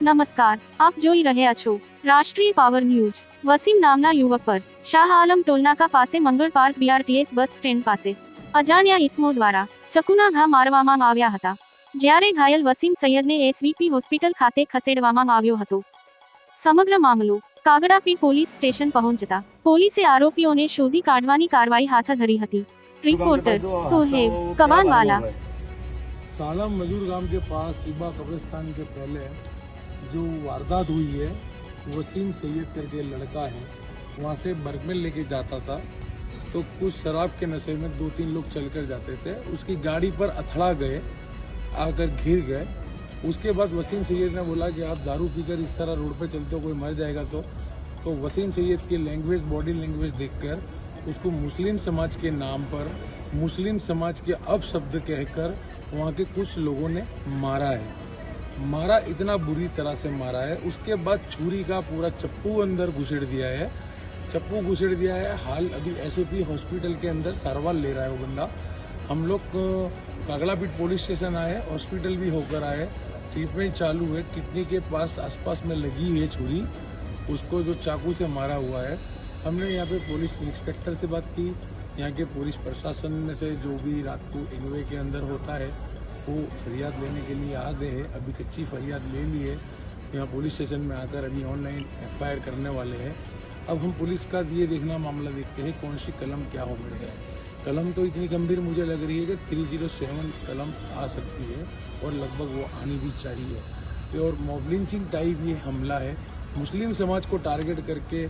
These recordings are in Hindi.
નમસ્કાર, આપ જોઈ રહ્યા છો રાષ્ટ્રીય પાવર ન્યૂઝ। વસીમ નામના યુવક પર શાહ આલમ ટોલનાકા પાસે મંગળ પાર્ક BRTS બસ સ્ટેન્ડ પાસે અજાણ્યા ઈસમો દ્વારા ચકુના ઘા મારવામાં આવ્યા હતા, જ્યારે ઘાયલ વસીમ સૈયદને SVP હોસ્પિટલ ખાતે ખસેડવામાં આવ્યો હતો। સમગ્ર મામલો કાગડાપીર પોલીસ સ્ટેશન પહોંચતા પોલીસે આરોપીઓને શોધી કાઢવાની કાર્યવાહી હાથ ધરી હતી। रिपोर्टर सोहेब कबानवाला। सालम मजूर गांव के पास सिबा कब्रिस्तान के पहले जो वारदात हुई है, वसीम सैयद करके लड़का है, वहाँ से बर्गमेल लेके जाता था तो कुछ शराब के नशे में 2-3 लोग चलकर जाते थे। उसकी गाड़ी पर अथड़ा गए, आकर घिर गए। उसके बाद वसीम सैयद ने बोला कि आप दारू पीकर इस तरह रोड पे चलते हो, कोई मर जाएगा। तो वसीम सैयद की लैंग्वेज, बॉडी लैंग्वेज देखकर उसको मुस्लिम समाज के नाम पर मुस्लिम समाज के अपशब्द कहकर वहाँ के कुछ लोगों ने मारा, इतना बुरी तरह से मारा है। उसके बाद छुरी का पूरा चप्पू अंदर घुसेड़ दिया है। हाल अभी SOP हॉस्पिटल के अंदर सारवार ले रहा है वो बंदा। हम लोग कागड़ापीर पुलिस स्टेशन आए, हॉस्पिटल भी होकर आए, ट्रीटमेंट चालू है। किडनी के पास आसपास में लगी हुई है छुरी, उसको जो चाकू से मारा हुआ है। हमने यहाँ पे पुलिस इंस्पेक्टर से बात की, यहाँ के पुलिस प्रशासन में से जो भी रात को इनवे के अंदर होता है वो फरियाद लेने के लिए आ गए हैं। अभी कच्ची फरियाद ले ली है, यहाँ पुलिस स्टेशन में आकर अभी ऑनलाइन FIR करने वाले हैं। अब हम पुलिस का ये देखना मामला देखते हैं कौन सी कलम क्या हो गई है। कलम तो इतनी गंभीर मुझे लग रही है कि 307 कलम आ सकती है और लगभग वो आनी भी चाहिए। और मॉब लिंचिंग टाइप ये हमला है, मुस्लिम समाज को टारगेट करके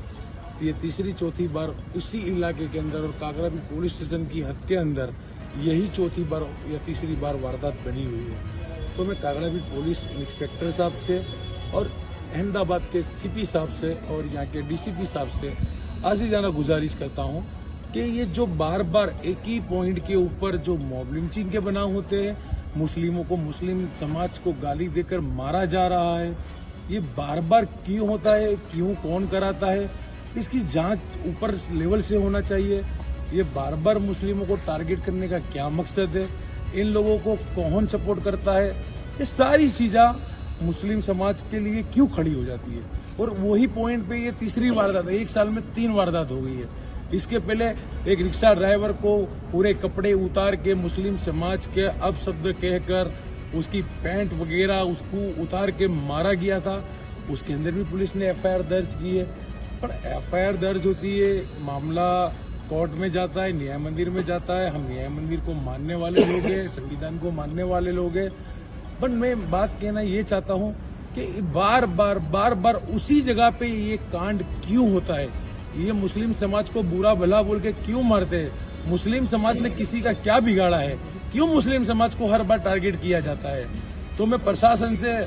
ये तीसरी चौथी बार उसी इलाके के अंदर और कागड़ापीर पुलिस स्टेशन की हद के अंदर यही चौथी बार या तीसरी बार वारदात बनी हुई है। तो मैं कागड़ापीर पुलिस इंस्पेक्टर साहब से और अहमदाबाद के CP साहब से और यहाँ के DCP साहब से आजीजाना गुजारिश करता हूँ कि ये जो बार बार एक ही पॉइंट के ऊपर जो मॉब लिंचिंग के बनाव होते हैं, मुस्लिमों को, मुस्लिम समाज को गाली देकर मारा जा रहा है, ये बार बार क्यों होता है, क्यों, कौन कराता है, इसकी जांच ऊपर लेवल से होना चाहिए। ये बार बार मुस्लिमों को टारगेट करने का क्या मकसद है, इन लोगों को कौन सपोर्ट करता है, ये सारी चीज़ें मुस्लिम समाज के लिए क्यों खड़ी हो जाती है। और वही पॉइंट पे ये तीसरी वारदात है, 1 साल में 3 वारदात हो गई है। इसके पहले एक रिक्शा ड्राइवर को पूरे कपड़े उतार के मुस्लिम समाज के अपशब्द कहकर उसकी पैंट वगैरह उसको उतार के मारा गया था। उसके अंदर भी पुलिस ने FIR दर्ज की है। पर FIR दर्ज होती है, मामला कोर्ट में जाता है, न्याय मंदिर में जाता है। हम न्याय मंदिर को मानने वाले लोग हैं, संविधान को मानने वाले लोग हैं। बट मैं बात कहना ये चाहता हूँ कि बार बार उसी जगह पे ये कांड क्यों होता है, ये मुस्लिम समाज को बुरा भला बोल के क्यों मारते हैं, मुस्लिम समाज ने किसी का क्या बिगाड़ा है, क्यों मुस्लिम समाज को हर बार टारगेट किया जाता है। तो मैं प्रशासन से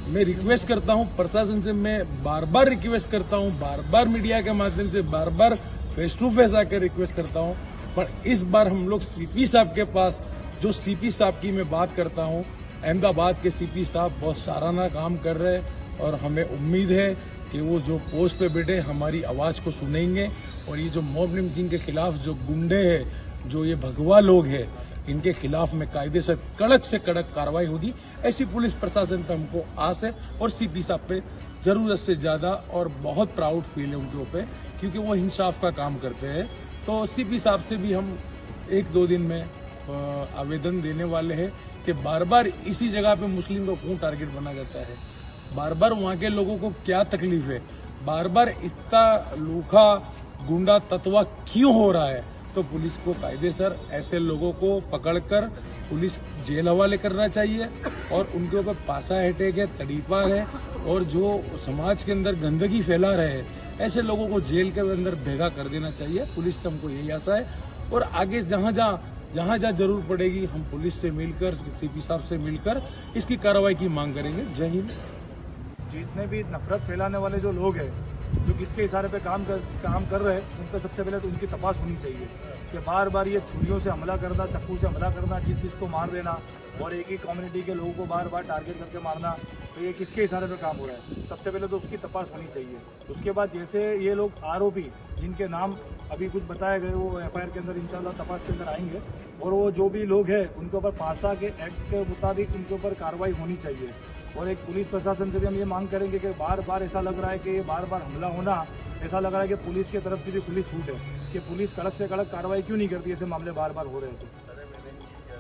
मैं रिक्वेस्ट करता हूं, प्रशासन से मैं बार बार रिक्वेस्ट करता हूं, बार बार मीडिया के माध्यम से बार बार फेस टू फेस आकर रिक्वेस्ट करता हूं। पर इस बार हम लोग CP साहब के पास, जो CP साहब की मैं बात करता हूं, अहमदाबाद के CP साहब बहुत सराहना काम कर रहे हैं और हमें उम्मीद है कि वो जो पोस्ट पे बैठे हमारी आवाज को सुनेंगे और ये जो मॉब लिंचिंग के खिलाफ जो गुंडे हैं, जो ये भगवा लोग हैं, इनके खिलाफ में कायदे से कड़क कार्रवाई होगी, ऐसी पुलिस प्रशासन पे हमको आस है। और CP साहब पे जरूरत से ज्यादा और बहुत प्राउड फील है उनके ऊपर, क्योंकि वो इंसाफ का काम करते हैं। तो CP साहब से भी हम 1-2 दिन में आवेदन देने वाले हैं कि बार बार इसी जगह पे मुस्लिम को क्यों टारगेट बना जाता है, बार बार वहाँ के लोगों को क्या तकलीफ है, बार बार इतना लूखा गुंडा तत्वा क्यों हो रहा है। तो पुलिस को कायदेसर ऐसे लोगों को पकड़कर पुलिस जेल हवाले करना चाहिए और उनके ऊपर पासा अटैक है, तड़ीपार है और जो समाज के अंदर गंदगी फैला रहे हैं, ऐसे लोगों को जेल के अंदर भेगा कर देना चाहिए। पुलिस से हमको यही आशा है और आगे जहाँ जहाँ जरूर पड़ेगी हम पुलिस से मिलकर, CP साहब से मिलकर इसकी कार्रवाई की मांग करेंगे। जय हिंद। जितने भी नफरत फैलाने वाले जो लोग हैं, जो किसके इशारे पे काम कर रहे हैं, उन पर सबसे पहले तो उनकी तपास होनी चाहिए कि बार बार ये छुरियों से हमला करना, चाकू से हमला करना, किस को मार देना और एक ही कम्युनिटी के लोगों को बार बार टारगेट करके मारना, तो ये किसके इशारे पे काम हो रहा है। सबसे पहले तो उसकी तपास होनी चाहिए। उसके बाद जैसे ये लोग आरोपी जिनके नाम अभी कुछ बताए गए, वो FIR के अंदर इंशाल्लाह तपास के अंदर आएंगे और वो जो भी लोग हैं उनके ऊपर पासा के एक्ट के मुताबिक उनके ऊपर कार्रवाई होनी चाहिए। और एक पुलिस प्रशासन से भी हम ये मांग करेंगे कि बार बार ऐसा लग रहा है कि ये बार बार हमला होना, ऐसा लग रहा है कि पुलिस की तरफ से भी खुली छूट है कि पुलिस कड़क से कड़क कार्रवाई क्यों नहीं करती, ऐसे मामले बार बार हो रहे हैं तो।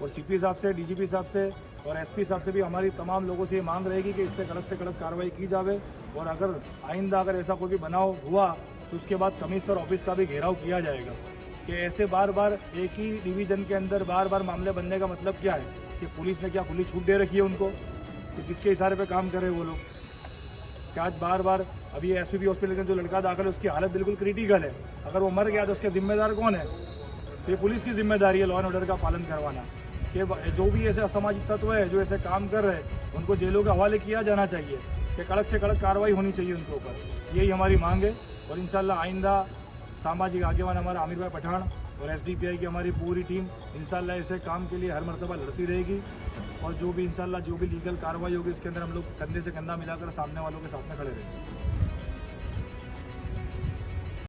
और सीपी साहब से, डीजीपी साहब से और एसपी साहब से भी हमारी तमाम लोगों से ये मांग रहेगी कि इस पर कड़क से कड़क कार्रवाई की जाए। और अगर आइंदा अगर ऐसा कोई भी बनाव हुआ तो उसके बाद कमिश्नर ऑफिस का भी घेराव किया जाएगा कि ऐसे बार बार एक ही डिवीज़न के अंदर बार बार मामले बनने का मतलब क्या है कि पुलिस ने क्या खुली छूट दे रखी है उनको कि किसके इशारे पे काम कर रहे हैं वो लोग। कि आज बार बार अभी एसवीपी हॉस्पिटल में जो लड़का दाखिल है उसकी हालत बिल्कुल क्रिटिकल है, अगर वो मर गया तो उसके जिम्मेदार कौन है? तो ये पुलिस की जिम्मेदारी है लॉ एंड ऑर्डर का पालन करवाना कि जो भी ऐसे असामाजिक तत्व है जो ऐसे काम कर रहे हैं उनको जेलों के हवाले किया जाना चाहिए कि कड़क से कड़क कार्रवाई होनी चाहिए उनके ऊपर। यही हमारी मांग है। और इंशाल्लाह आइंदा सामाजिक आगेवान हमारा आमिर भाई पठान और एसडीपीआई की हमारी पूरी टीम इंशाल्लाह ऐसे काम के लिए हर मरतबा लड़ती रहेगी। और जो भी इंशाल्लाह जो भी लीगल कार्रवाई होगी उसके अंदर हम लोग कंधे से कंधा मिलाकर सामने वालों के साथ में खड़े रहेंगे।